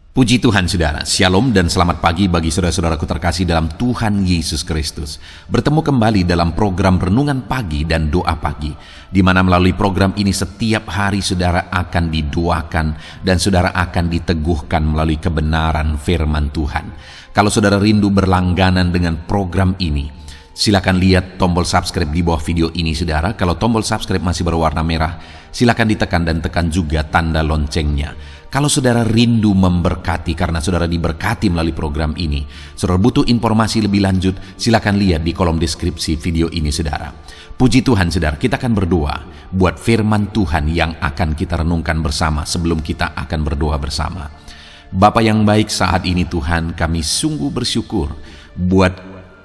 Puji Tuhan saudara, Shalom dan selamat pagi bagi saudara-saudaraku terkasih dalam Tuhan Yesus Kristus. Bertemu kembali dalam program Renungan Pagi dan Doa Pagi, di mana melalui program ini setiap hari saudara akan didoakan dan saudara akan diteguhkan melalui kebenaran firman Tuhan. Kalau saudara rindu berlangganan dengan program ini, silakan lihat tombol subscribe di bawah video ini saudara. Kalau tombol subscribe masih berwarna merah, silakan ditekan dan tekan juga tanda loncengnya. Kalau saudara rindu memberkati karena saudara diberkati melalui program ini, saudara butuh informasi lebih lanjut, silakan lihat di kolom deskripsi video ini saudara. Puji Tuhan saudara, kita akan berdoa buat firman Tuhan yang akan kita renungkan bersama sebelum kita akan berdoa bersama. Bapa yang baik, saat ini Tuhan kami sungguh bersyukur buat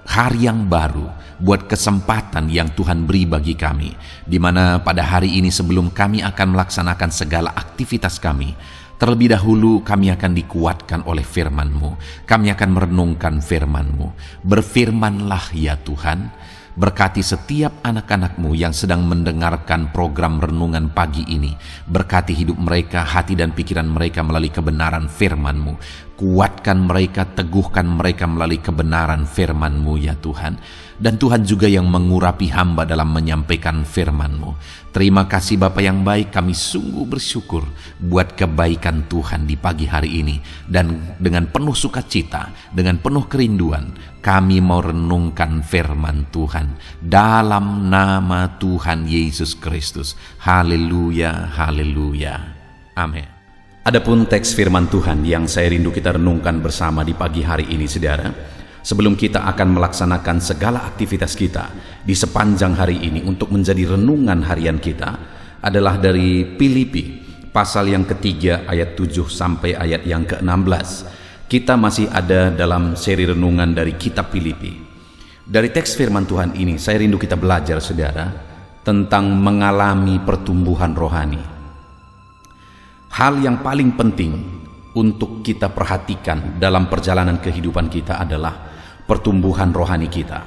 hari yang baru, buat kesempatan yang Tuhan beri bagi kami, di mana pada hari ini sebelum kami akan melaksanakan segala aktivitas kami, terlebih dahulu kami akan dikuatkan oleh firman-Mu. Kami akan merenungkan firman-Mu. Berfirmanlah ya Tuhan, berkati setiap anak-anak-Mu yang sedang mendengarkan program renungan pagi ini. Berkati hidup mereka, hati dan pikiran mereka melalui kebenaran firman-Mu. Kuatkan mereka, teguhkan mereka melalui kebenaran firman-Mu ya Tuhan. Dan Tuhan juga yang mengurapi hamba dalam menyampaikan firman-Mu. Terima kasih Bapa yang baik, kami sungguh bersyukur buat kebaikan Tuhan di pagi hari ini. Dan dengan penuh sukacita, dengan penuh kerinduan, kami mau renungkan firman Tuhan dalam nama Tuhan Yesus Kristus. Haleluya, haleluya. Amin. Adapun teks firman Tuhan yang saya rindu kita renungkan bersama di pagi hari ini saudara, sebelum kita akan melaksanakan segala aktivitas kita di sepanjang hari ini untuk menjadi renungan harian kita, adalah dari Filipi pasal yang ketiga ayat 7 sampai ayat yang ke-16. Kita masih ada dalam seri renungan dari kitab Filipi. Dari teks firman Tuhan ini saya rindu kita belajar saudara tentang mengalami pertumbuhan rohani. Hal yang paling penting untuk kita perhatikan dalam perjalanan kehidupan kita adalah pertumbuhan rohani kita.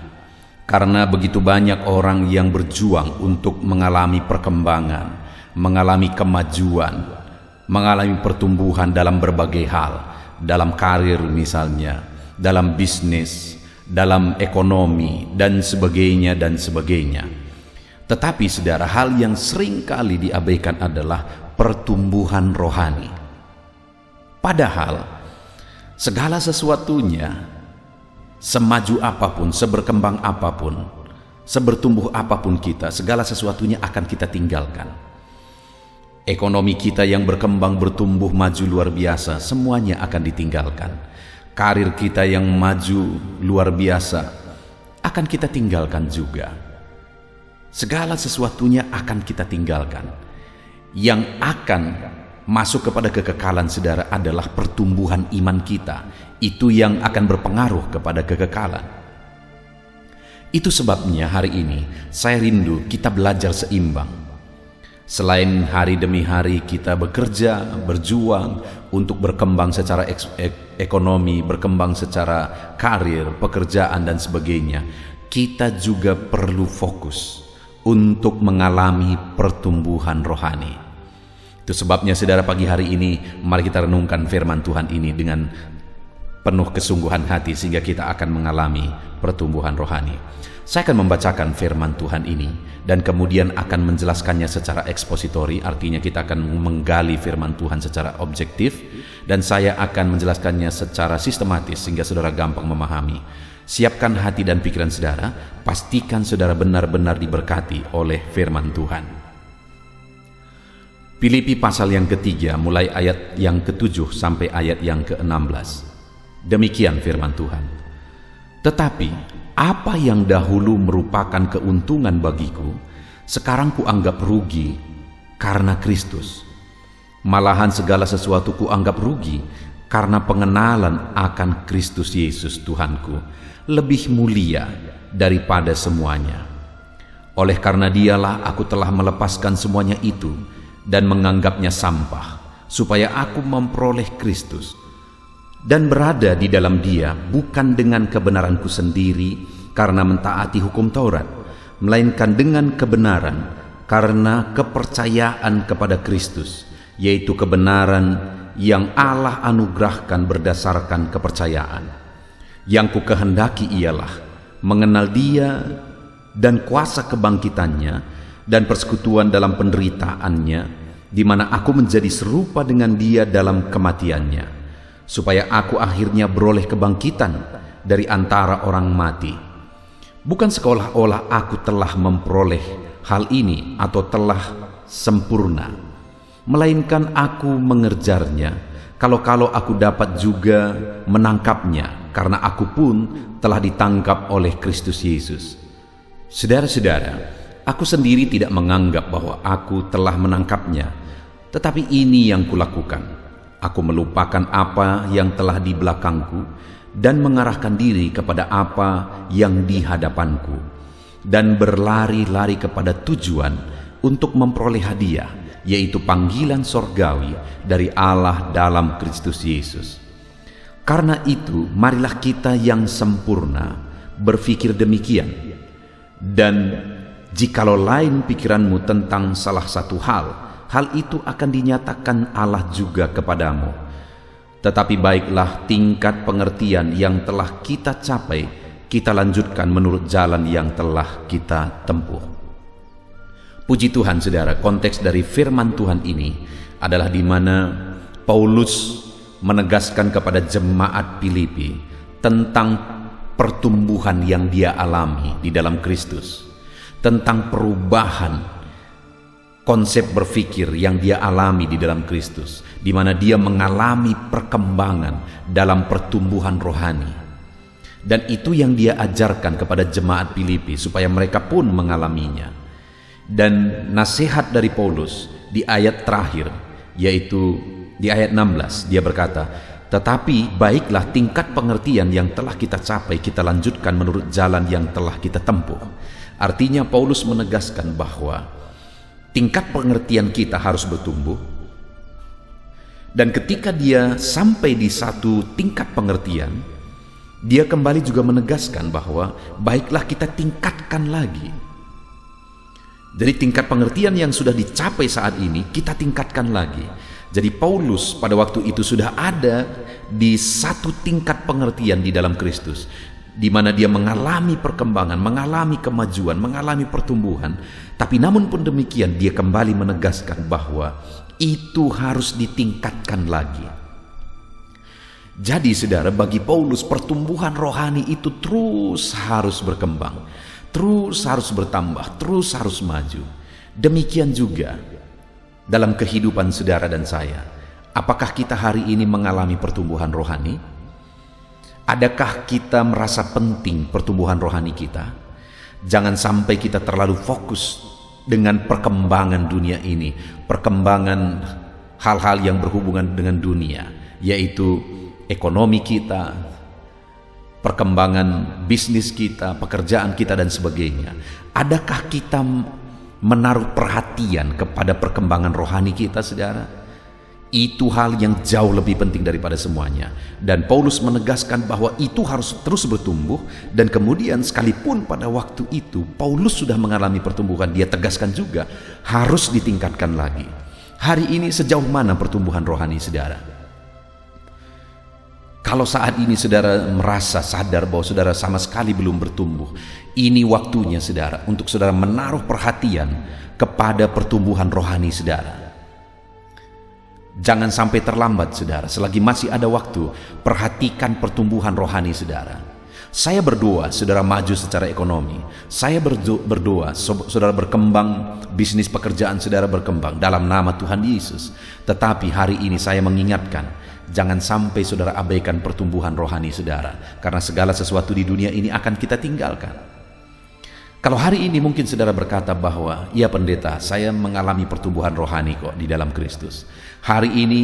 Karena begitu banyak orang yang berjuang untuk mengalami perkembangan, mengalami kemajuan, mengalami pertumbuhan dalam berbagai hal, dalam karir misalnya, dalam bisnis, dalam ekonomi, dan sebagainya, dan sebagainya. Tetapi saudara, hal yang sering kali diabaikan adalah pertumbuhan rohani. Padahal segala sesuatunya, semaju apapun, seberkembang apapun, sebertumbuh apapun kita, segala sesuatunya akan kita tinggalkan. Ekonomi kita yang berkembang, bertumbuh, maju luar biasa, semuanya akan ditinggalkan. Karir kita yang maju luar biasa akan kita tinggalkan juga. Segala sesuatunya akan kita tinggalkan. Yang akan masuk kepada kekekalan saudara adalah pertumbuhan iman kita. Itu yang akan berpengaruh kepada kekekalan. Itu sebabnya hari ini saya rindu kita belajar seimbang. Selain hari demi hari kita bekerja, berjuang untuk berkembang secara ekonomi, berkembang secara karir, pekerjaan dan sebagainya, kita juga perlu fokus untuk mengalami pertumbuhan rohani. Itu sebabnya saudara pagi hari ini mari kita renungkan firman Tuhan ini dengan penuh kesungguhan hati sehingga kita akan mengalami pertumbuhan rohani. Saya akan membacakan firman Tuhan ini dan kemudian akan menjelaskannya secara ekspositori, artinya kita akan menggali firman Tuhan secara objektif, dan saya akan menjelaskannya secara sistematis sehingga saudara gampang memahami. Siapkan hati dan pikiran saudara, pastikan saudara benar-benar diberkati oleh firman Tuhan. Filipi pasal yang ketiga mulai ayat yang ke-7 sampai ayat yang ke-16. Demikian firman Tuhan. Tetapi apa yang dahulu merupakan keuntungan bagiku, sekarang kuanggap rugi karena Kristus. Malahan segala sesuatu kuanggap rugi karena pengenalan akan Kristus Yesus Tuhanku lebih mulia daripada semuanya. Oleh karena dialah aku telah melepaskan semuanya itu dan menganggapnya sampah, supaya aku memperoleh Kristus dan berada di dalam Dia, bukan dengan kebenaranku sendiri karena mentaati hukum Taurat, melainkan dengan kebenaran karena kepercayaan kepada Kristus, yaitu kebenaran yang Allah anugerahkan berdasarkan kepercayaan. Yang ku kehendaki ialah mengenal Dia dan kuasa kebangkitannya dan persekutuan dalam penderitaannya, di mana aku menjadi serupa dengan Dia dalam kematiannya, supaya aku akhirnya beroleh kebangkitan dari antara orang mati. Bukan seolah-olah aku telah memperoleh hal ini atau telah sempurna, melainkan aku mengerjarnya, kalau-kalau aku dapat juga menangkapnya, karena aku pun telah ditangkap oleh Kristus Yesus. Saudara-saudara, aku sendiri tidak menganggap bahwa aku telah menangkapnya, tetapi ini yang kulakukan. Aku melupakan apa yang telah di belakangku dan mengarahkan diri kepada apa yang di hadapanku, dan berlari-lari kepada tujuan untuk memperoleh hadiah, yaitu panggilan sorgawi dari Allah dalam Kristus Yesus. Karena itu, marilah kita yang sempurna berpikir demikian. Dan jikalau lain pikiranmu tentang salah satu hal itu akan dinyatakan Allah juga kepadamu. Tetapi baiklah tingkat pengertian yang telah kita capai, kita lanjutkan menurut jalan yang telah kita tempuh. Puji Tuhan, saudara, konteks dari firman Tuhan ini adalah di mana Paulus menegaskan kepada jemaat Filipi tentang pertumbuhan yang dia alami di dalam Kristus, tentang perubahan konsep berpikir yang dia alami di dalam Kristus, di mana dia mengalami perkembangan dalam pertumbuhan rohani. Dan itu yang dia ajarkan kepada jemaat Filipi supaya mereka pun mengalaminya. Dan nasihat dari Paulus di ayat terakhir, yaitu di ayat 16, dia berkata, "Tetapi baiklah tingkat pengertian yang telah kita capai, kita lanjutkan menurut jalan yang telah kita tempuh." Artinya Paulus menegaskan bahwa tingkat pengertian kita harus bertumbuh. Dan ketika dia sampai di satu tingkat pengertian, dia kembali juga menegaskan bahwa baiklah kita tingkatkan lagi. Jadi tingkat pengertian yang sudah dicapai saat ini, kita tingkatkan lagi. Jadi Paulus pada waktu itu sudah ada di satu tingkat pengertian di dalam Kristus, di mana dia mengalami perkembangan, mengalami kemajuan, mengalami pertumbuhan. Tapi namun pun demikian, dia kembali menegaskan bahwa itu harus ditingkatkan lagi. Jadi saudara, bagi Paulus pertumbuhan rohani itu terus harus berkembang, terus harus bertambah, terus harus maju. Demikian juga dalam kehidupan saudara dan saya. Apakah kita hari ini mengalami pertumbuhan rohani? Adakah kita merasa penting pertumbuhan rohani kita? Jangan sampai kita terlalu fokus dengan perkembangan dunia ini, perkembangan hal-hal yang berhubungan dengan dunia, yaitu ekonomi kita, perkembangan bisnis kita, pekerjaan kita, dan sebagainya. Adakah kita menaruh perhatian kepada perkembangan rohani kita, saudara? Itu hal yang jauh lebih penting daripada semuanya. Dan Paulus menegaskan bahwa itu harus terus bertumbuh. Dan kemudian sekalipun pada waktu itu Paulus sudah mengalami pertumbuhan, dia tegaskan juga harus ditingkatkan lagi. Hari ini sejauh mana pertumbuhan rohani saudara? Kalau saat ini saudara merasa sadar bahwa saudara sama sekali belum bertumbuh, ini waktunya saudara untuk saudara menaruh perhatian kepada pertumbuhan rohani saudara. Jangan sampai terlambat saudara, selagi masih ada waktu, perhatikan pertumbuhan rohani saudara. Saya berdoa saudara maju secara ekonomi. Saya berdoa saudara berkembang, bisnis pekerjaan saudara berkembang dalam nama Tuhan Yesus. Tetapi hari ini saya mengingatkan, jangan sampai saudara abaikan pertumbuhan rohani saudara, karena segala sesuatu di dunia ini akan kita tinggalkan. Kalau hari ini mungkin saudara berkata bahwa, "Ya pendeta, saya mengalami pertumbuhan rohani kok di dalam Kristus." Hari ini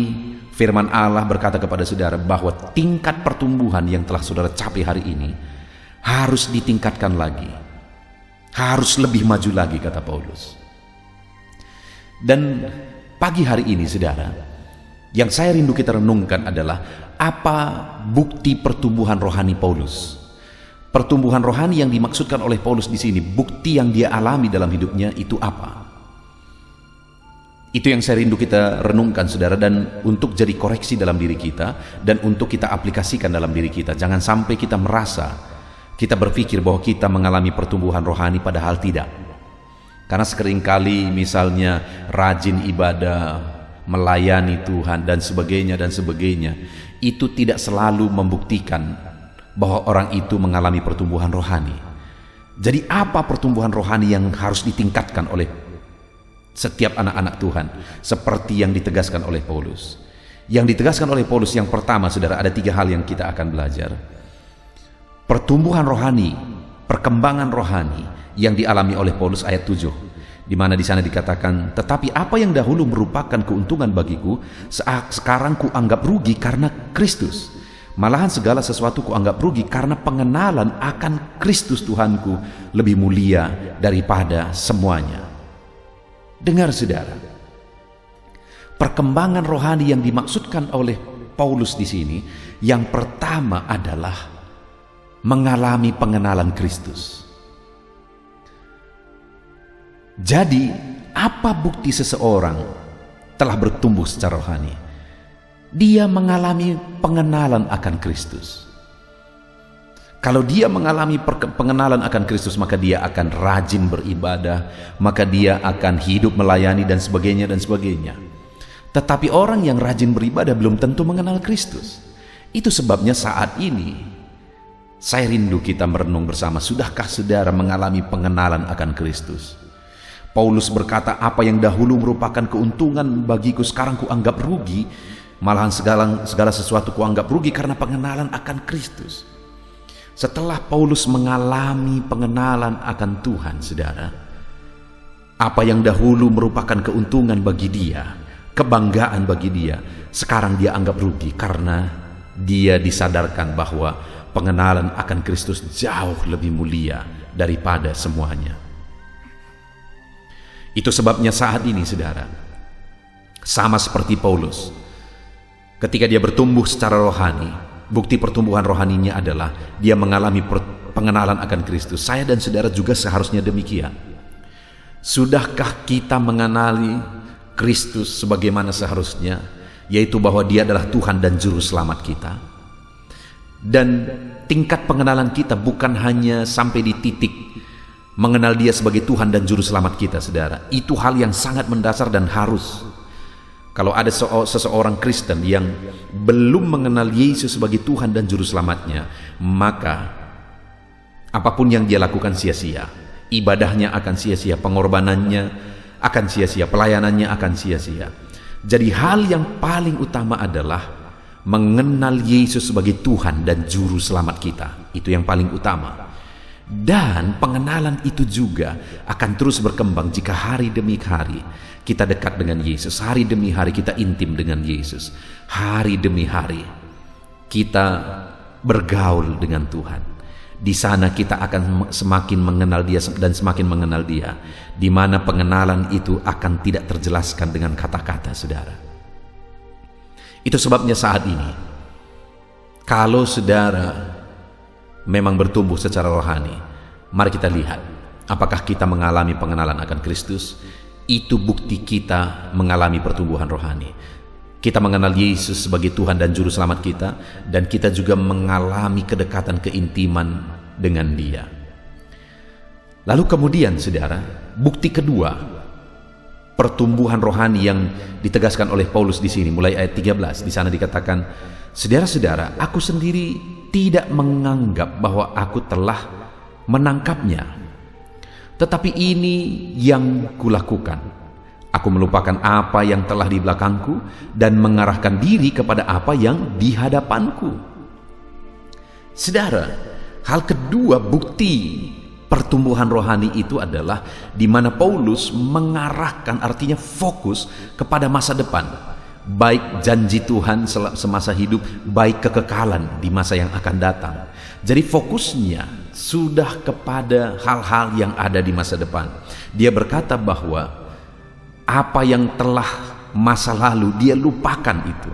firman Allah berkata kepada saudara bahwa tingkat pertumbuhan yang telah saudara capai hari ini harus ditingkatkan lagi. Harus lebih maju lagi, kata Paulus. Dan pagi hari ini saudara, yang saya rindu kita renungkan adalah apa bukti pertumbuhan rohani Paulus. Pertumbuhan rohani yang dimaksudkan oleh Paulus di sini, bukti yang dia alami dalam hidupnya itu apa? Itu yang saya rindu kita renungkan, saudara, dan untuk jadi koreksi dalam diri kita dan untuk kita aplikasikan dalam diri kita. Jangan sampai kita merasa, kita berpikir bahwa kita mengalami pertumbuhan rohani padahal tidak. Karena seringkali misalnya rajin ibadah, melayani Tuhan dan sebagainya, itu tidak selalu membuktikan bahwa orang itu mengalami pertumbuhan rohani. Jadi apa pertumbuhan rohani yang harus ditingkatkan oleh setiap anak-anak Tuhan, seperti yang ditegaskan oleh Paulus? Yang ditegaskan oleh Paulus yang pertama, saudara, ada 3 hal yang kita akan belajar. Pertumbuhan rohani, perkembangan rohani yang dialami oleh Paulus ayat 7, di mana di sana dikatakan, tetapi apa yang dahulu merupakan keuntungan bagiku, sekarang kuanggap rugi karena Kristus. Malahan segala sesuatu kuanggap rugi karena pengenalan akan Kristus Tuhanku lebih mulia daripada semuanya. Dengar, saudara, perkembangan rohani yang dimaksudkan oleh Paulus di sini, yang pertama adalah mengalami pengenalan Kristus. Jadi, apa bukti seseorang telah bertumbuh secara rohani? Dia mengalami pengenalan akan Kristus. Kalau dia mengalami pengenalan akan Kristus, maka dia akan rajin beribadah, maka dia akan hidup melayani dan sebagainya. Tetapi orang yang rajin beribadah belum tentu mengenal Kristus. Itu sebabnya saat ini saya rindu kita merenung bersama, sudahkah saudara mengalami pengenalan akan Kristus? Paulus berkata, apa yang dahulu merupakan keuntungan bagiku, sekarang kuanggap rugi. Malahan segala sesuatu kuanggap rugi karena pengenalan akan Kristus. Setelah Paulus mengalami pengenalan akan Tuhan, saudara, apa yang dahulu merupakan keuntungan bagi dia, kebanggaan bagi dia, sekarang dia anggap rugi karena dia disadarkan bahwa pengenalan akan Kristus jauh lebih mulia daripada semuanya. Itu sebabnya saat ini, saudara, sama seperti Paulus, ketika dia bertumbuh secara rohani, bukti pertumbuhan rohaninya adalah dia mengalami pengenalan akan Kristus. Saya dan saudara juga seharusnya demikian. Sudahkah kita mengenali Kristus sebagaimana seharusnya, yaitu bahwa dia adalah Tuhan dan Juru Selamat kita? Dan tingkat pengenalan kita bukan hanya sampai di titik mengenal dia sebagai Tuhan dan Juru Selamat kita, saudara. Itu hal yang sangat mendasar dan harus. Kalau ada seseorang Kristen yang belum mengenal Yesus sebagai Tuhan dan Juru Selamatnya, maka apapun yang dia lakukan sia-sia. Ibadahnya akan sia-sia, pengorbanannya akan sia-sia, pelayanannya akan sia-sia. Jadi hal yang paling utama adalah mengenal Yesus sebagai Tuhan dan Juru Selamat kita. Itu yang paling utama. Dan pengenalan itu juga akan terus berkembang jika hari demi hari kita dekat dengan Yesus, hari demi hari kita intim dengan Yesus, hari demi hari kita bergaul dengan Tuhan. Di sana kita akan semakin mengenal dia dan semakin mengenal dia, di mana pengenalan itu akan tidak terjelaskan dengan kata-kata, saudara. Itu sebabnya saat ini, kalau saudara memang bertumbuh secara rohani, mari kita lihat apakah kita mengalami pengenalan akan Kristus. Itu bukti kita mengalami pertumbuhan rohani. Kita mengenal Yesus sebagai Tuhan dan Juru Selamat kita, dan kita juga mengalami kedekatan keintiman dengan Dia. Lalu kemudian, saudara, bukti kedua pertumbuhan rohani yang ditegaskan oleh Paulus di sini, mulai ayat 13, di sana dikatakan, saudara-saudara, aku sendiri tidak menganggap bahwa aku telah menangkapnya. Tetapi ini yang kulakukan. Aku melupakan apa yang telah di belakangku dan mengarahkan diri kepada apa yang di hadapanku. Saudara, hal kedua bukti pertumbuhan rohani itu adalah di mana Paulus mengarahkan, artinya fokus kepada masa depan. Baik janji Tuhan semasa hidup, baik kekekalan di masa yang akan datang. Jadi fokusnya sudah kepada hal-hal yang ada di masa depan. Dia berkata bahwa apa yang telah masa lalu dia lupakan itu.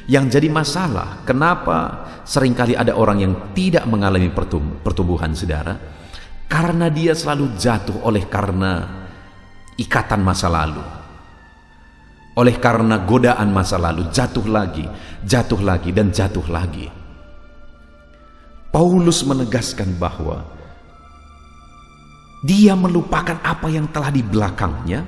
Yang jadi masalah, kenapa seringkali ada orang yang tidak mengalami pertumbuhan, saudara? Karena dia selalu jatuh oleh karena ikatan masa lalu. oleh karena godaan masa lalu, jatuh lagi, dan jatuh lagi. Paulus menegaskan bahwa dia melupakan apa yang telah di belakangnya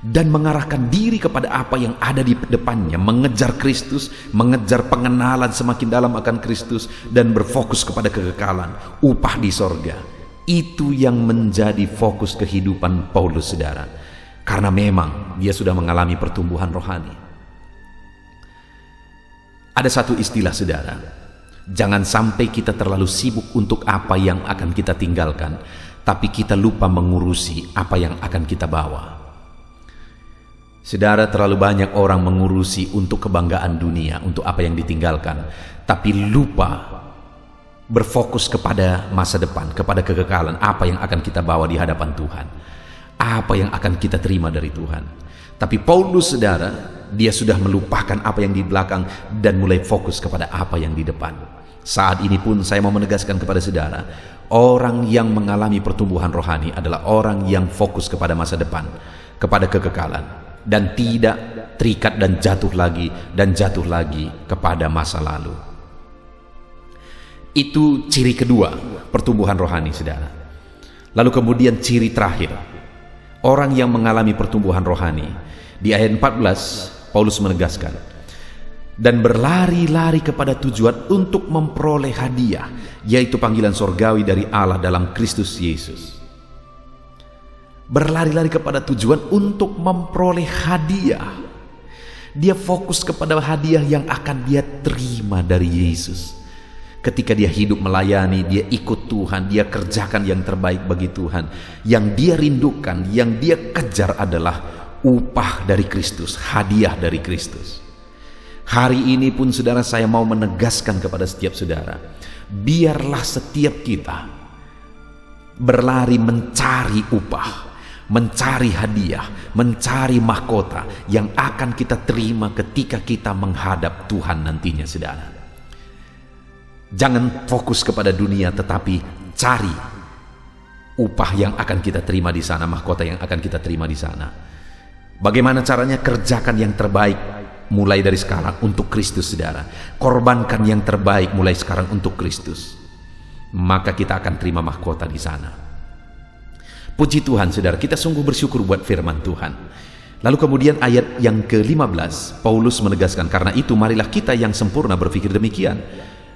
dan mengarahkan diri kepada apa yang ada di depannya, mengejar Kristus, mengejar pengenalan semakin dalam akan Kristus, dan berfokus kepada kekekalan, upah di sorga. Itu yang menjadi fokus kehidupan Paulus, saudara, karena memang dia sudah mengalami pertumbuhan rohani. Ada satu istilah, saudara, jangan sampai kita terlalu sibuk untuk apa yang akan kita tinggalkan, tapi kita lupa mengurusi apa yang akan kita bawa. Saudara, terlalu banyak orang mengurusi untuk kebanggaan dunia, untuk apa yang ditinggalkan, tapi lupa berfokus kepada masa depan, kepada kekekalan, apa yang akan kita bawa di hadapan Tuhan, apa yang akan kita terima dari Tuhan. Tapi Paulus, saudara, dia sudah melupakan apa yang di belakang dan mulai fokus kepada apa yang di depan. Saat ini pun saya mau menegaskan kepada saudara, orang yang mengalami pertumbuhan rohani adalah orang yang fokus kepada masa depan, kepada kekekalan, dan tidak terikat dan jatuh lagi kepada masa lalu. Itu ciri kedua pertumbuhan rohani, saudara. Lalu kemudian ciri terakhir orang yang mengalami pertumbuhan rohani, di ayat 14 Paulus menegaskan, dan berlari-lari kepada tujuan untuk memperoleh hadiah, yaitu panggilan sorgawi dari Allah dalam Kristus Yesus. Berlari-lari kepada tujuan untuk memperoleh hadiah. Dia fokus kepada hadiah yang akan dia terima dari Yesus. Ketika dia hidup melayani, dia ikut Tuhan, dia kerjakan yang terbaik bagi Tuhan. Yang dia rindukan, yang dia kejar adalah upah dari Kristus, hadiah dari Kristus. Hari ini pun, saudara, saya mau menegaskan kepada setiap saudara, biarlah setiap kita berlari mencari upah, mencari hadiah, mencari mahkota yang akan kita terima ketika kita menghadap Tuhan nantinya, saudara. Jangan fokus kepada dunia, tetapi cari upah yang akan kita terima di sana, mahkota yang akan kita terima di sana. Bagaimana caranya? Kerjakan yang terbaik mulai dari sekarang untuk Kristus, saudara. Korbankan yang terbaik mulai sekarang untuk Kristus. Maka kita akan terima mahkota di sana. Puji Tuhan, saudara, kita sungguh bersyukur buat firman Tuhan. Lalu kemudian ayat yang ke-15, Paulus menegaskan, karena itu marilah kita yang sempurna berpikir demikian.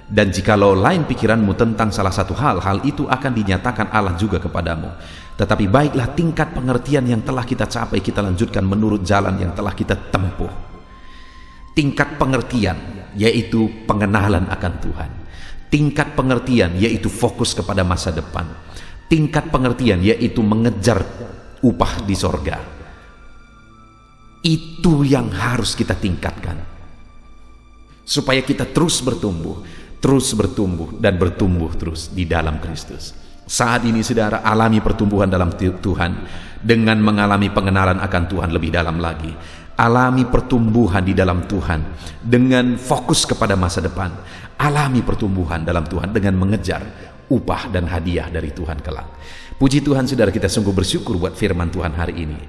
Dan jikalau lain pikiranmu tentang salah satu hal itu akan dinyatakan Allah juga kepadamu. Tetapi baiklah tingkat pengertian yang telah kita capai, kita lanjutkan menurut jalan yang telah kita tempuh. Tingkat pengertian, yaitu pengenalan akan Tuhan. Tingkat pengertian, yaitu fokus kepada masa depan. Tingkat pengertian, yaitu mengejar upah di sorga. Itu yang harus kita tingkatkan, supaya kita terus bertumbuh dan bertumbuh terus di dalam Kristus. Saat ini, saudara, alami pertumbuhan dalam Tuhan dengan mengalami pengenalan akan Tuhan lebih dalam lagi. Alami pertumbuhan di dalam Tuhan dengan fokus kepada masa depan. Alami pertumbuhan dalam Tuhan dengan mengejar upah dan hadiah dari Tuhan kelak. Puji Tuhan, saudara, kita sungguh bersyukur buat firman Tuhan hari ini.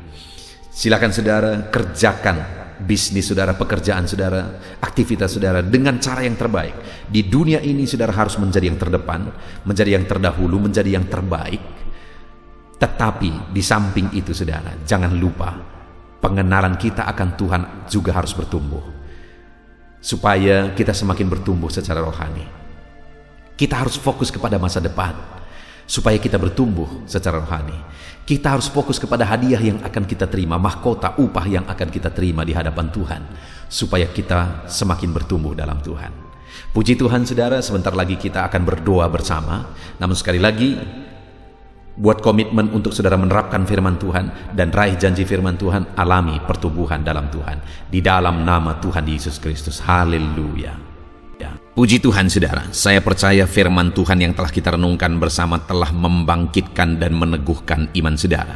Silakan saudara kerjakan bisnis saudara, pekerjaan saudara, aktivitas saudara dengan cara yang terbaik. Di dunia ini saudara harus menjadi yang terdepan, menjadi yang terdahulu, menjadi yang terbaik. Tetapi di samping itu, saudara, jangan lupa pengenalan kita akan Tuhan juga harus bertumbuh, supaya kita semakin bertumbuh secara rohani. Kita harus fokus kepada masa depan supaya kita bertumbuh secara rohani. Kita harus fokus kepada hadiah yang akan kita terima, mahkota, upah yang akan kita terima di hadapan Tuhan, supaya kita semakin bertumbuh dalam Tuhan. Puji Tuhan, saudara, sebentar lagi kita akan berdoa bersama. Namun sekali lagi, buat komitmen untuk saudara menerapkan firman Tuhan dan raih janji firman Tuhan, alami pertumbuhan dalam Tuhan. Di dalam nama Tuhan Yesus Kristus. Haleluya. Puji Tuhan, saudara, saya percaya firman Tuhan yang telah kita renungkan bersama telah membangkitkan dan meneguhkan iman saudara.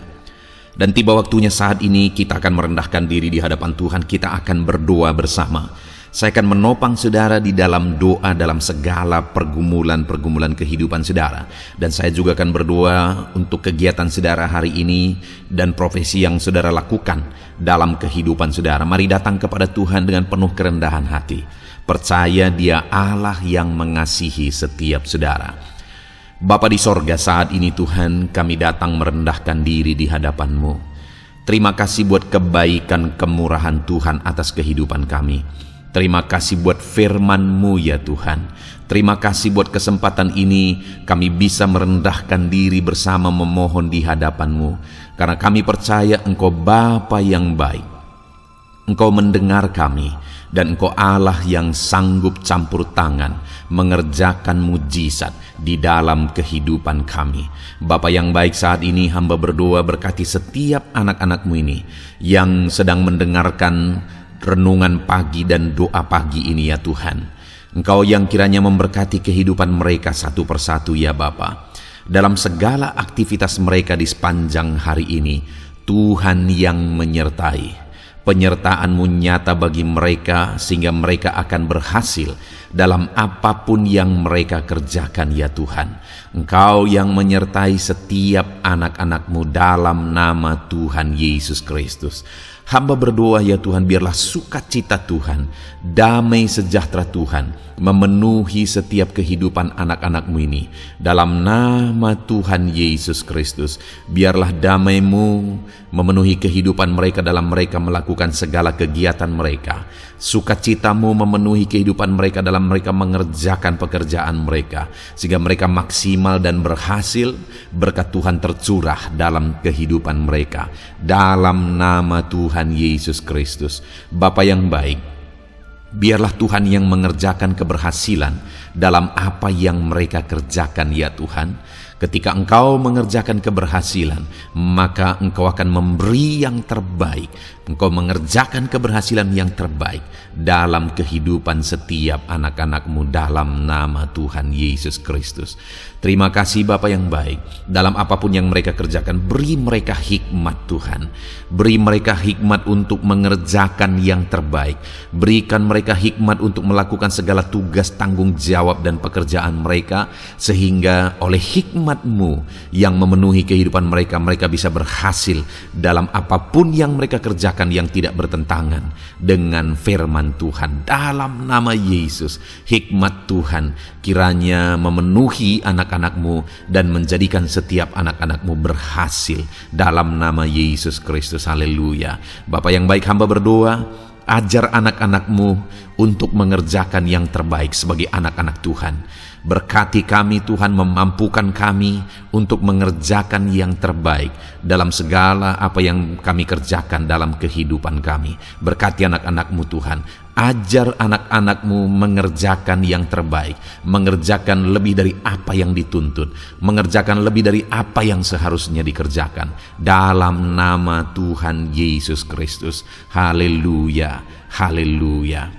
Dan tiba waktunya saat ini kita akan merendahkan diri di hadapan Tuhan, kita akan berdoa bersama. Saya akan menopang saudara di dalam doa dalam segala pergumulan-pergumulan kehidupan saudara. Dan saya juga akan berdoa untuk kegiatan saudara hari ini dan profesi yang saudara lakukan dalam kehidupan saudara. Mari datang kepada Tuhan dengan penuh kerendahan hati. Percaya Dia Allah yang mengasihi setiap saudara. Bapa di sorga, saat ini Tuhan, kami datang merendahkan diri di hadapan-Mu. Terima kasih buat kebaikan kemurahan Tuhan atas kehidupan kami. Terima kasih buat firman-Mu ya Tuhan. Terima kasih buat kesempatan ini kami bisa merendahkan diri bersama memohon di hadapan-Mu. Karena kami percaya Engkau Bapa yang baik. Engkau mendengar kami dan Engkau Allah yang sanggup campur tangan mengerjakan mujizat di dalam kehidupan kami. Bapa yang baik, saat ini hamba berdoa berkati setiap anak-anak-Mu ini yang sedang mendengarkan renungan pagi dan doa pagi ini ya Tuhan. Engkau yang kiranya memberkati kehidupan mereka satu persatu ya Bapa. Dalam segala aktivitas mereka di sepanjang hari ini, Tuhan yang menyertai. Penyertaan-Mu nyata bagi mereka sehingga mereka akan berhasil dalam apapun yang mereka kerjakan ya Tuhan. Engkau yang menyertai setiap anak-anak-Mu dalam nama Tuhan Yesus Kristus. Hamba berdoa ya Tuhan, biarlah sukacita Tuhan, damai sejahtera Tuhan memenuhi setiap kehidupan anak-anak-Mu ini. Dalam nama Tuhan Yesus Kristus, biarlah damai-Mu memenuhi kehidupan mereka dalam mereka melakukan segala kegiatan mereka. Sukacita-Mu memenuhi kehidupan mereka dalam mereka mengerjakan pekerjaan mereka, sehingga mereka maksimal dan berhasil. Berkat Tuhan tercurah dalam kehidupan mereka. Dalam nama Tuhan Yesus Kristus. Bapa yang baik, biarlah Tuhan yang mengerjakan keberhasilan dalam apa yang mereka kerjakan ya Tuhan. Ketika Engkau mengerjakan keberhasilan, maka Engkau akan memberi yang terbaik. Engkau mengerjakan keberhasilan yang terbaik dalam kehidupan setiap anak-anak-Mu dalam nama Tuhan Yesus Kristus. Terima kasih Bapa yang baik. Dalam apapun yang mereka kerjakan, beri mereka hikmat Tuhan. Beri mereka hikmat untuk mengerjakan yang terbaik. Berikan mereka hikmat untuk melakukan segala tugas, tanggung jawab dan pekerjaan mereka, sehingga oleh hikmat-Mu yang memenuhi kehidupan mereka, mereka bisa berhasil dalam apapun yang mereka kerjakan yang tidak bertentangan dengan firman Tuhan. Dalam nama Yesus, hikmat Tuhan kiranya memenuhi anak-anak-Mu dan menjadikan setiap anak-anak-Mu berhasil dalam nama Yesus Kristus. Haleluya. Bapa yang baik, hamba berdoa, ajar anak-anak-Mu untuk mengerjakan yang terbaik sebagai anak-anak Tuhan. Berkati kami Tuhan, memampukan kami untuk mengerjakan yang terbaik dalam segala apa yang kami kerjakan dalam kehidupan kami. Berkati anak-anak-Mu Tuhan. Ajar anak-anak-Mu mengerjakan yang terbaik, mengerjakan lebih dari apa yang dituntut, mengerjakan lebih dari apa yang seharusnya dikerjakan. Dalam nama Tuhan Yesus Kristus. Haleluya, haleluya.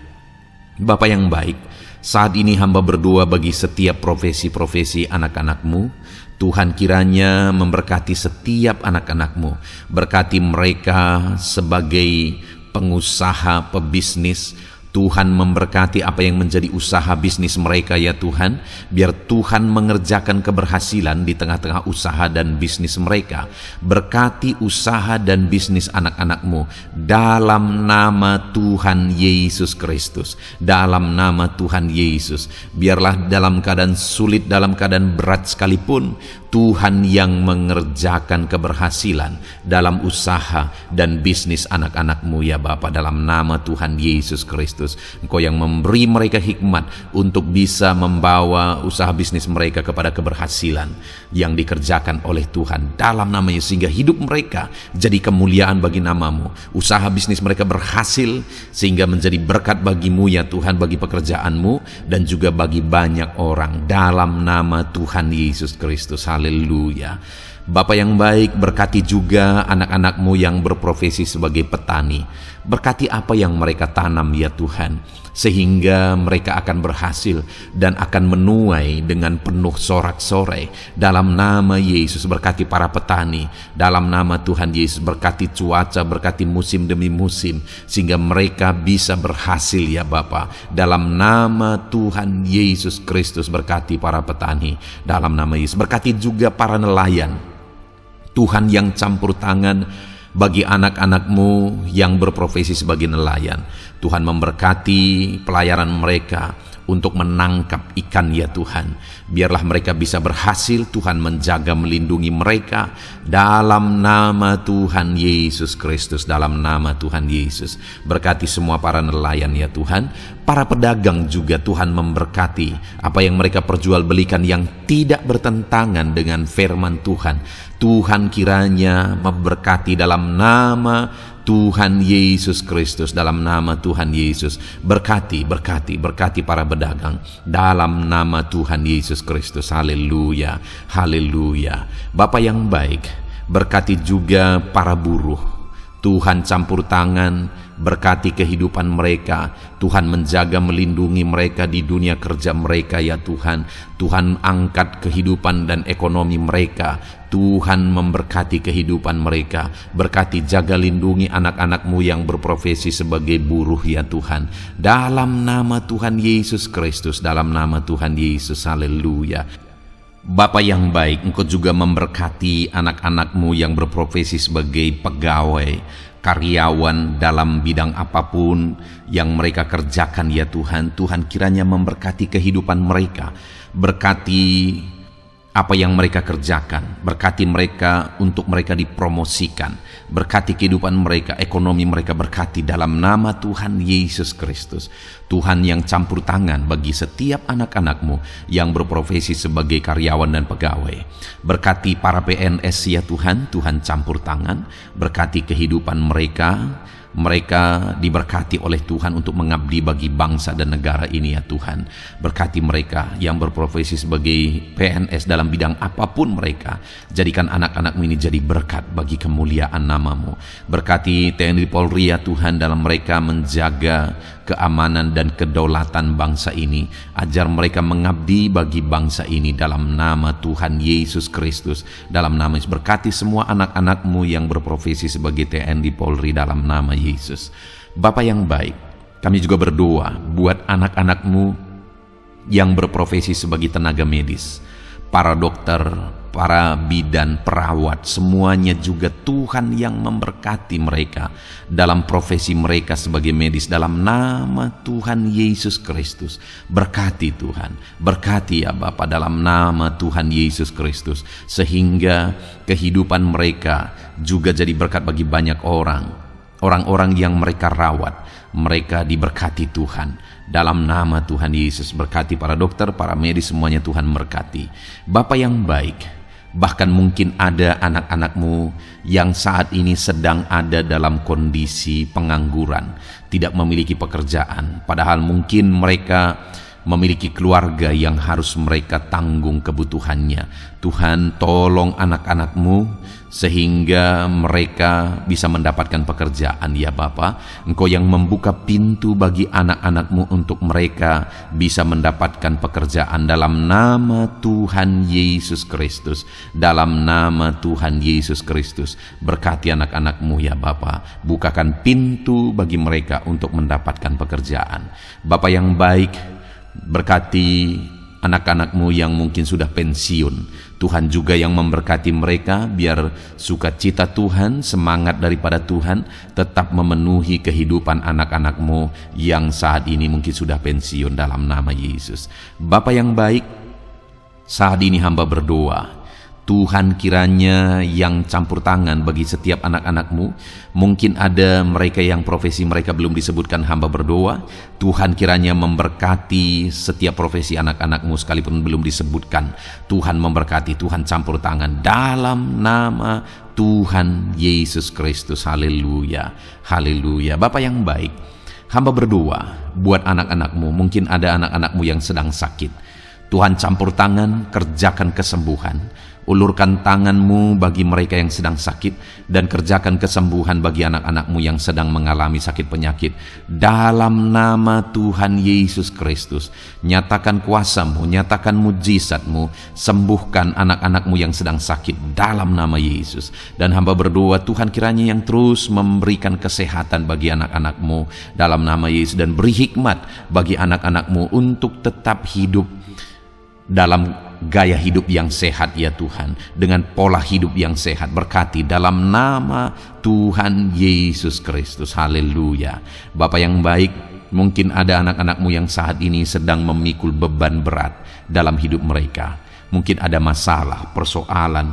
Bapa yang baik, saat ini hamba berdoa bagi setiap profesi-profesi anak-anak-Mu. Tuhan kiranya memberkati setiap anak-anak-Mu. Berkati mereka sebagai pengusaha, pebisnis. Tuhan memberkati apa yang menjadi usaha bisnis mereka ya Tuhan. Biar Tuhan mengerjakan keberhasilan di tengah-tengah usaha dan bisnis mereka. Berkati usaha dan bisnis anak-anak-Mu dalam nama Tuhan Yesus Kristus. Dalam nama Tuhan Yesus. Biarlah dalam keadaan sulit, dalam keadaan berat sekalipun, Tuhan yang mengerjakan keberhasilan dalam usaha dan bisnis anak-anak-Mu ya Bapa. Dalam nama Tuhan Yesus Kristus, Engkau yang memberi mereka hikmat untuk bisa membawa usaha bisnis mereka kepada keberhasilan yang dikerjakan oleh Tuhan dalam nama Yesus, sehingga hidup mereka jadi kemuliaan bagi nama-Mu. Usaha bisnis mereka berhasil sehingga menjadi berkat bagi-Mu ya Tuhan, bagi pekerjaan-Mu dan juga bagi banyak orang dalam nama Tuhan Yesus Kristus. Haleluya. Bapa yang baik, berkati juga anak-anak-Mu yang berprofesi sebagai petani. Berkati apa yang mereka tanam ya Tuhan, sehingga mereka akan berhasil dan akan menuai dengan penuh sorak-sorai. Dalam nama Yesus, berkati para petani. Dalam nama Tuhan Yesus, berkati cuaca, berkati musim demi musim, sehingga mereka bisa berhasil ya Bapa. Dalam nama Tuhan Yesus Kristus, berkati para petani. Dalam nama Yesus, berkati juga para nelayan. Tuhan yang campur tangan bagi anak-anak-Mu yang berprofesi sebagai nelayan. Tuhan memberkati pelayaran mereka untuk menangkap ikan ya Tuhan. Biarlah mereka bisa berhasil, Tuhan menjaga melindungi mereka dalam nama Tuhan Yesus Kristus. Dalam nama Tuhan Yesus, berkati semua para nelayan ya Tuhan. Para pedagang juga Tuhan memberkati apa yang mereka perjualbelikan yang tidak bertentangan dengan firman Tuhan. Tuhan kiranya memberkati dalam nama Tuhan Yesus Kristus. Dalam nama Tuhan Yesus, berkati para pedagang dalam nama Tuhan Yesus Kristus. Haleluya, haleluya. Bapa yang baik, berkati juga para buruh. Tuhan campur tangan, berkati kehidupan mereka. Tuhan menjaga melindungi mereka di dunia kerja mereka ya Tuhan. Tuhan angkat kehidupan dan ekonomi mereka. Tuhan memberkati kehidupan mereka. Berkati, jaga, lindungi anak-anak-Mu yang berprofesi sebagai buruh ya Tuhan. Dalam nama Tuhan Yesus Kristus, dalam nama Tuhan Yesus, haleluya. Bapa yang baik, Engkau juga memberkati anak-anak-Mu yang berprofesi sebagai pegawai, karyawan dalam bidang apapun yang mereka kerjakan ya Tuhan. Tuhan kiranya memberkati kehidupan mereka, berkati apa yang mereka kerjakan, berkati mereka untuk mereka dipromosikan, berkati kehidupan mereka, ekonomi mereka, berkati dalam nama Tuhan Yesus Kristus. Tuhan yang campur tangan bagi setiap anak-anak-Mu yang berprofesi sebagai karyawan dan pegawai. Berkati para PNS ya Tuhan, Tuhan campur tangan, berkati kehidupan mereka. Mereka diberkati oleh Tuhan untuk mengabdi bagi bangsa dan negara ini ya Tuhan. Berkati mereka yang berprofesi sebagai PNS dalam bidang apapun mereka. Jadikan anak-anak-Mu ini jadi berkat bagi kemuliaan nama-Mu. Berkati TNI Polri ya Tuhan, dalam mereka menjaga keamanan dan kedaulatan bangsa ini. Ajar mereka mengabdi bagi bangsa ini dalam nama Tuhan Yesus Kristus. Dalam nama Yesus, berkati semua anak-anak-Mu yang berprofesi sebagai TNI Polri dalam nama Yesus. Bapa yang baik, kami juga berdoa buat anak-anak-Mu yang berprofesi sebagai tenaga medis, para dokter, para bidan, perawat, semuanya juga Tuhan yang memberkati mereka dalam profesi mereka sebagai medis dalam nama Tuhan Yesus Kristus. Berkati Tuhan, berkati ya Bapa dalam nama Tuhan Yesus Kristus, sehingga kehidupan mereka juga jadi berkat bagi banyak orang-orang yang mereka rawat. Mereka diberkati Tuhan dalam nama Tuhan Yesus. Berkati para dokter, para medis, semuanya Tuhan berkati. Bapa yang baik, bahkan mungkin ada anak-anak-Mu yang saat ini sedang ada dalam kondisi pengangguran, tidak memiliki pekerjaan, padahal mungkin mereka memiliki keluarga yang harus mereka tanggung kebutuhannya. Tuhan, tolong anak-anak-Mu sehingga mereka bisa mendapatkan pekerjaan ya Bapa. Engkau yang membuka pintu bagi anak-anak-Mu untuk mereka bisa mendapatkan pekerjaan dalam nama Tuhan Yesus Kristus. Dalam nama Tuhan Yesus Kristus, berkati anak-anak-Mu ya Bapa. Bukakan pintu bagi mereka untuk mendapatkan pekerjaan. Bapa yang baik, berkati anak-anak-Mu yang mungkin sudah pensiun. Tuhan juga yang memberkati mereka, biar sukacita Tuhan, semangat daripada Tuhan tetap memenuhi kehidupan anak-anak-Mu yang saat ini mungkin sudah pensiun dalam nama Yesus. Bapa yang baik, saat ini hamba berdoa, Tuhan kiranya yang campur tangan bagi setiap anak-anak-Mu. Mungkin ada mereka yang profesi mereka belum disebutkan, hamba berdoa Tuhan kiranya memberkati setiap profesi anak-anak-Mu sekalipun belum disebutkan. Tuhan memberkati, Tuhan campur tangan dalam nama Tuhan Yesus Kristus. Haleluya, haleluya. Bapa yang baik, hamba berdoa buat anak-anak-Mu. Mungkin ada anak-anak-Mu yang sedang sakit. Tuhan campur tangan, kerjakan kesembuhan Ulurkan tangan-Mu bagi mereka yang sedang sakit, dan kerjakan kesembuhan bagi anak-anak-Mu yang sedang mengalami sakit penyakit. Dalam nama Tuhan Yesus Kristus, nyatakan kuasa-Mu, nyatakan mujizat-Mu, sembuhkan anak-anak-Mu yang sedang sakit dalam nama Yesus. Dan hamba berdoa Tuhan kiranya yang terus memberikan kesehatan bagi anak-anak-Mu dalam nama Yesus, dan beri hikmat bagi anak-anak-Mu untuk tetap hidup dalam gaya hidup yang sehat ya Tuhan, dengan pola hidup yang sehat. Berkati dalam nama Tuhan Yesus Kristus. Haleluya. Bapa yang baik, mungkin ada anak-anak-Mu yang saat ini sedang memikul beban berat dalam hidup mereka. Mungkin ada masalah, persoalan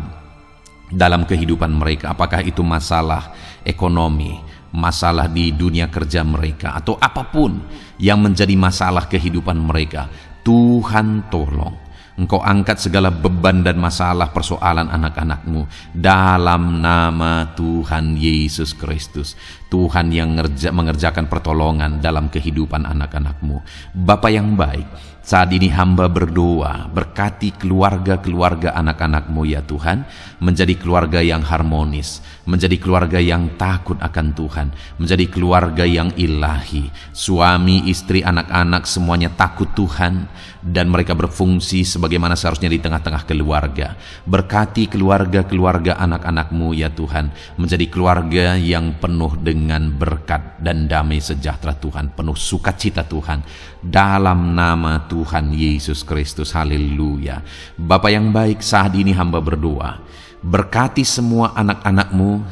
dalam kehidupan mereka. Apakah itu masalah ekonomi, masalah di dunia kerja mereka, atau apapun yang menjadi masalah kehidupan mereka. Tuhan tolong Engkau angkat segala beban dan masalah persoalan anak-anak-Mu dalam nama Tuhan Yesus Kristus. Tuhan yang mengerjakan pertolongan dalam kehidupan anak-anak-Mu. Bapa yang baik, saat ini hamba berdoa, berkati keluarga-keluarga anak-anak-Mu ya Tuhan, menjadi keluarga yang harmonis, menjadi keluarga yang takut akan Tuhan, menjadi keluarga yang ilahi. Suami, istri, anak-anak semuanya takut Tuhan, dan mereka berfungsi sebagaimana seharusnya di tengah-tengah keluarga. Berkati keluarga-keluarga anak-anak-Mu ya Tuhan, menjadi keluarga yang penuh dengan berkat dan damai sejahtera Tuhan, penuh sukacita Tuhan, dalam nama Tuhan Yesus Kristus. Haleluya. Bapa yang baik, saat ini hamba berdoa, berkati semua anak-anak-Mu,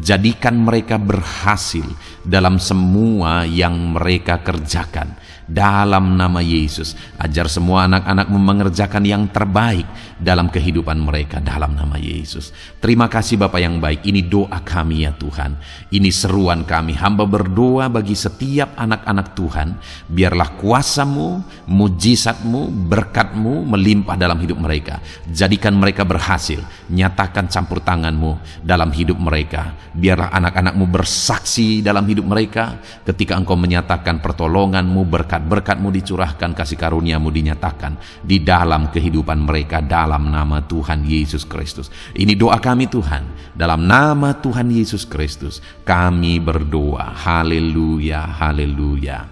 jadikan mereka berhasil dalam semua yang mereka kerjakan dalam nama Yesus. Ajar semua anak-anak-Mu mengerjakan yang terbaik dalam kehidupan mereka dalam nama Yesus. Terima kasih Bapa yang baik. Ini doa kami ya Tuhan, ini seruan kami. Hamba berdoa bagi setiap anak-anak Tuhan, biarlah kuasa-Mu, mujizat-Mu, berkat-Mu melimpah dalam hidup mereka. Jadikan mereka berhasil. Nyatakan campur tangan-Mu dalam hidup mereka. Biarlah anak-anak-Mu bersaksi dalam hidup mereka ketika Engkau menyatakan pertolongan-Mu, berkat-Mu dicurahkan, kasih karunia-Mu dinyatakan di dalam kehidupan mereka dalam nama Tuhan Yesus Kristus. Ini doa kami Tuhan, dalam nama Tuhan Yesus Kristus kami berdoa. Haleluya, haleluya,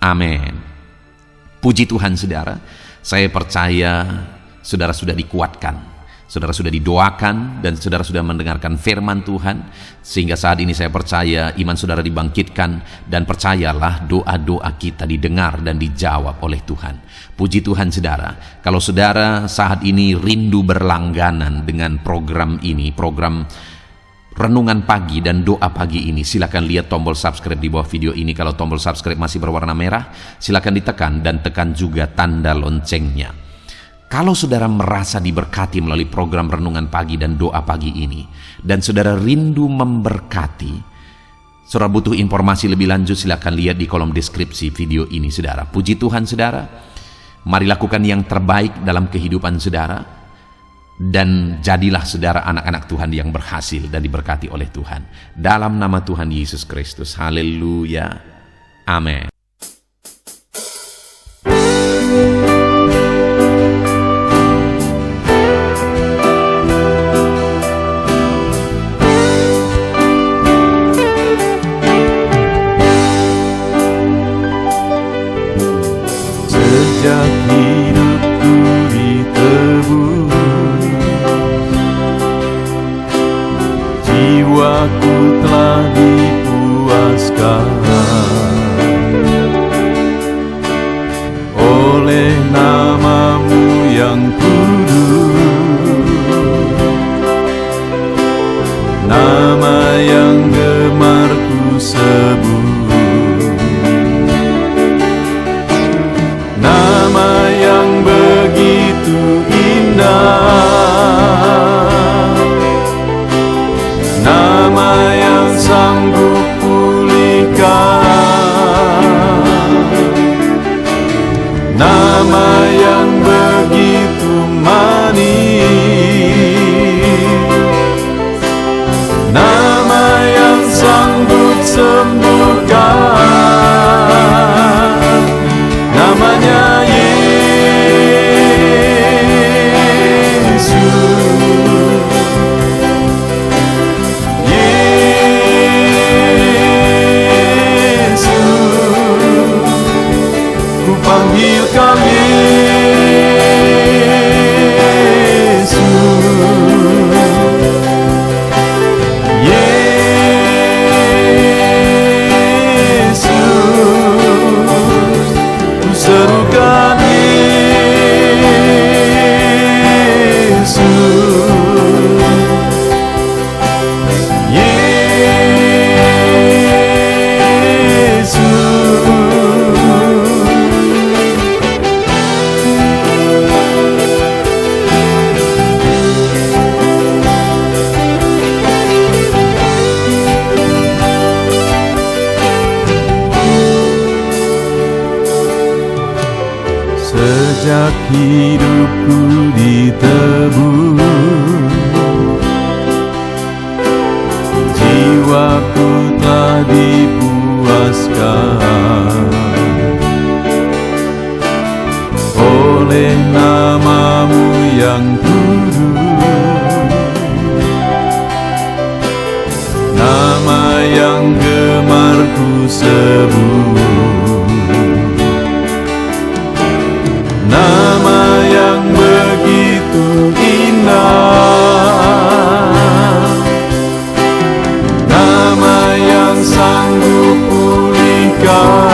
amin. Puji Tuhan saudara, saya percaya saudara sudah dikuatkan, saudara sudah didoakan, dan saudara sudah mendengarkan firman Tuhan, sehingga saat ini saya percaya iman saudara dibangkitkan, dan percayalah doa-doa kita didengar dan dijawab oleh Tuhan. Puji Tuhan saudara. Kalau saudara saat ini rindu berlangganan dengan program ini, program Renungan Pagi dan Doa Pagi ini, silakan lihat tombol subscribe di bawah video ini. Kalau tombol subscribe masih berwarna merah, silakan ditekan, dan tekan juga tanda loncengnya. Kalau saudara merasa diberkati melalui program Renungan Pagi dan Doa Pagi ini, dan saudara rindu memberkati, saudara butuh informasi lebih lanjut, silakan lihat di kolom deskripsi video ini saudara. Puji Tuhan saudara, mari lakukan yang terbaik dalam kehidupan saudara, dan jadilah saudara anak-anak Tuhan yang berhasil dan diberkati oleh Tuhan. Dalam nama Tuhan Yesus Kristus. Haleluya, amin. Sejak hidupku ditebus, jiwaku telah dipuaskan oleh nama-Mu yang kudus, nama yang gemar ku sebut, nama yang begitu indah, nama yang sanggup pulihkan, nama yang begitu manis, nama yang sanggup sembuhkan, namanya Yesus. Sejak hidupku ditebus, jiwaku telah dipuaskan oleh nama-Mu yang kudus, nama yang gemar ku sebut, nama yang begitu indah, nama yang sanggup pulihkan,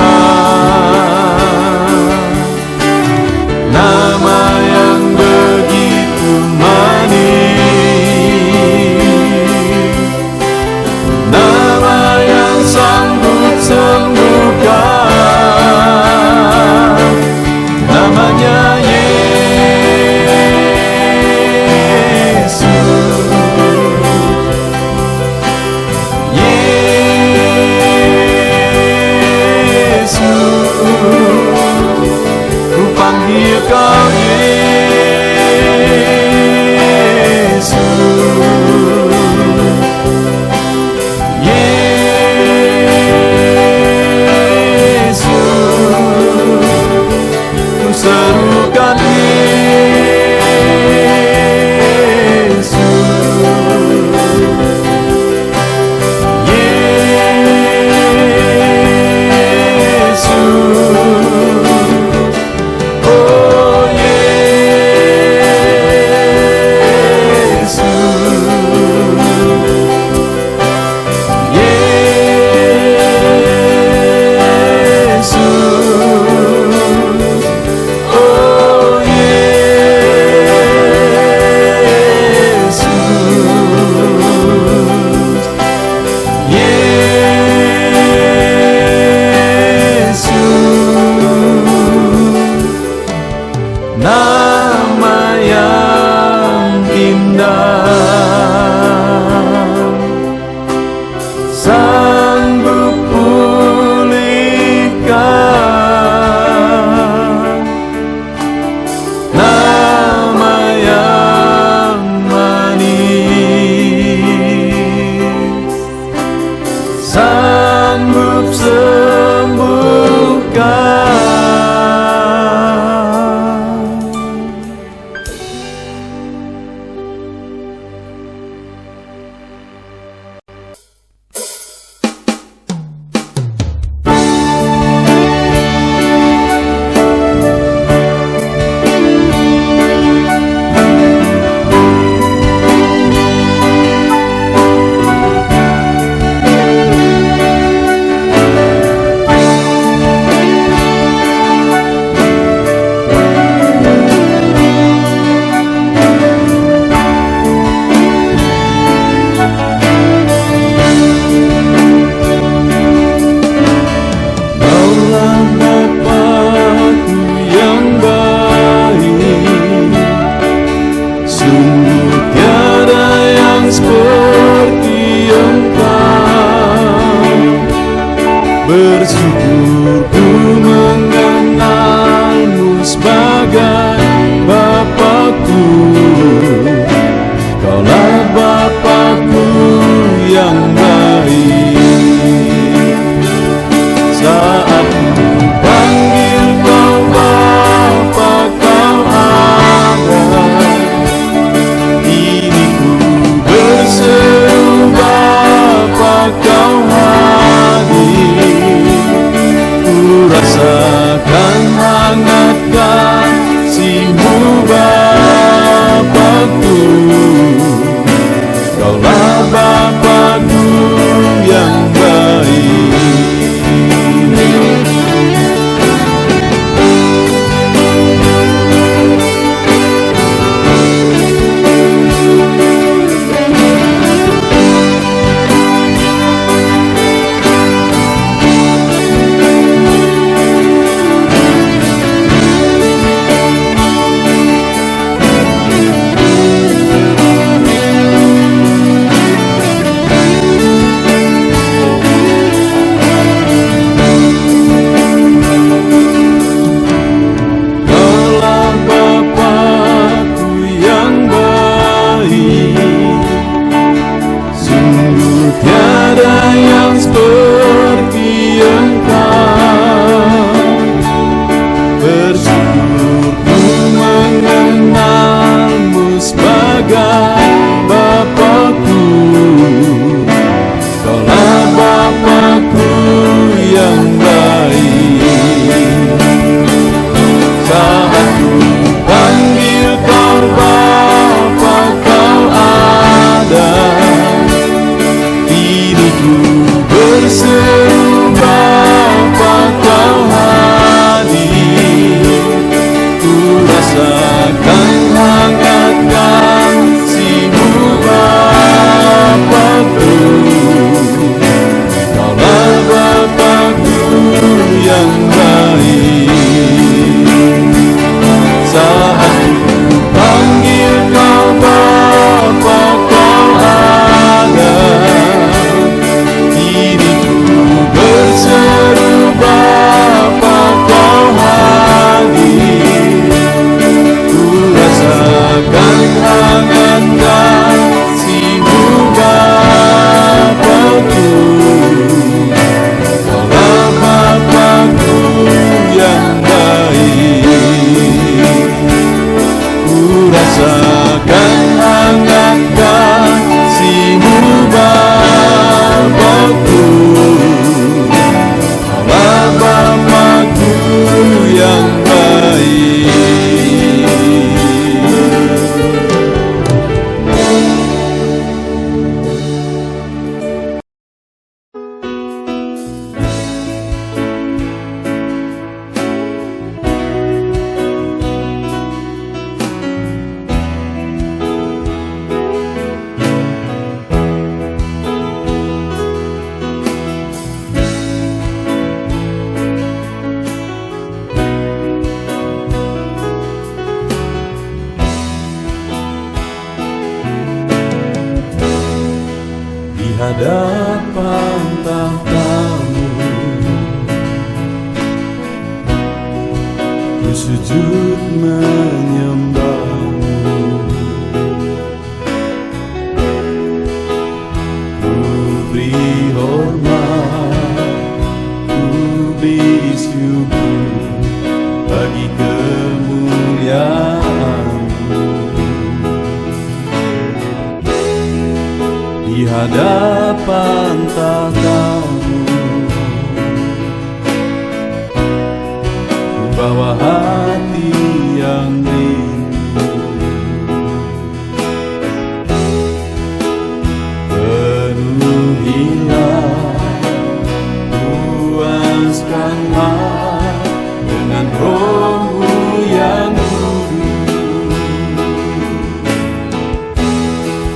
nama yang begitu manis, nama yang sanggup sembuhkan, namanya Kau Yesus, Yesus, ku serukan Yesus, nama yang indah, sanggup pulihkan, nama yang manis, sanggup sembuhkan. hadapan tahta-Mu, ku sujud menyembah-Mu. Ku beri hormat, ku beri syukur bagi kemuliaan-Mu. Di hadapan tahta-Mu, ku bawa hati yang rindu. Penuhilah, puaskanlah dengan Roh-Mu yang kudus.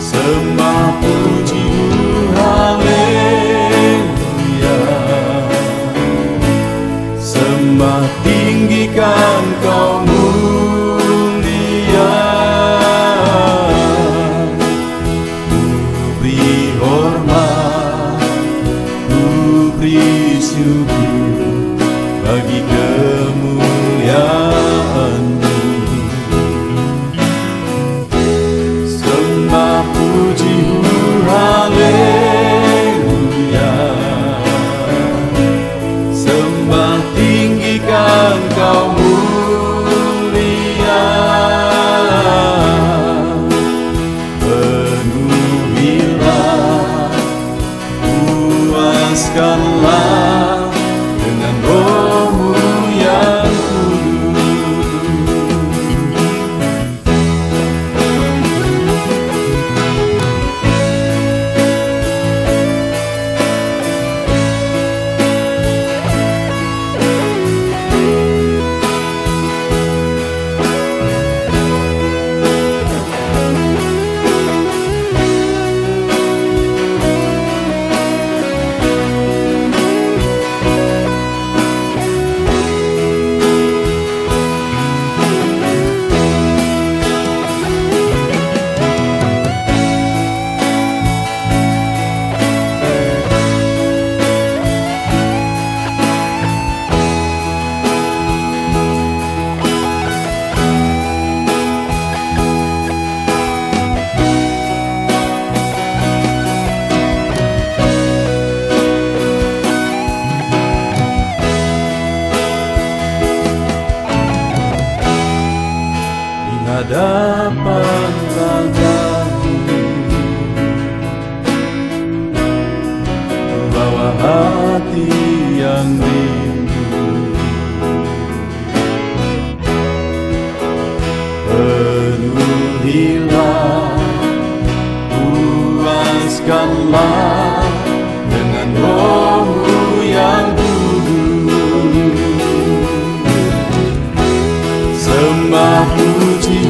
Sembah puji haleluya, sembah tinggikan Kau mulia. Ku beri hormat, ku beri syukur bagi kemuliaan-Mu. Sembah puji haleluya, sembah tinggikan Kau mulia. Penuhilah, puaskanlah dengan Roh-Mu yang hadapan tahta-Mu, bawa hati yang rindu. Penuhilah, puaskanlah dengan Roh-Mu yang kudus. Sembah puji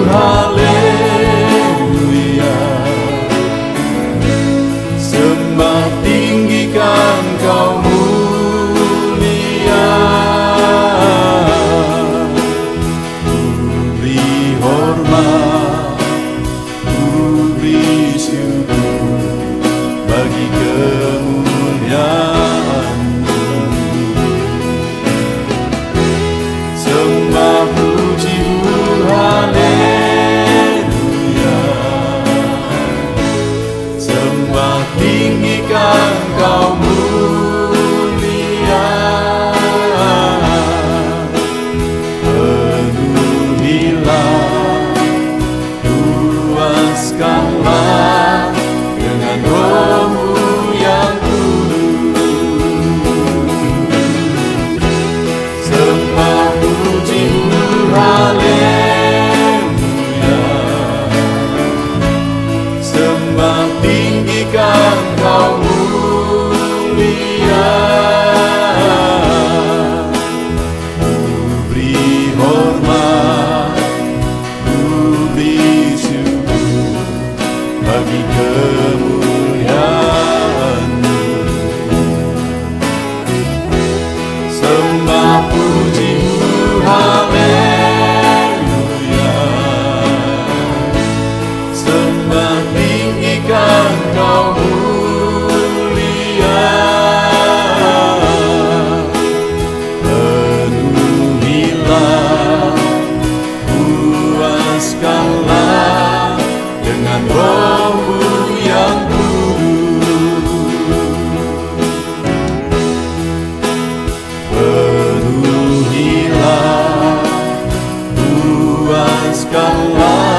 haleluya, sembah tinggikan Kau mulia. Ku beri hormat, ku beri syukur bagi kemuliaan-Mu. Sembah puji haleluya, sembah tinggikan Kau mulia. Penuhilah, puaskanlah dengan Roh-Mu yang kudus. Sembah puji haleluya, sembah tinggikan Kau mulia. Ku beri hormat, lepaskanlah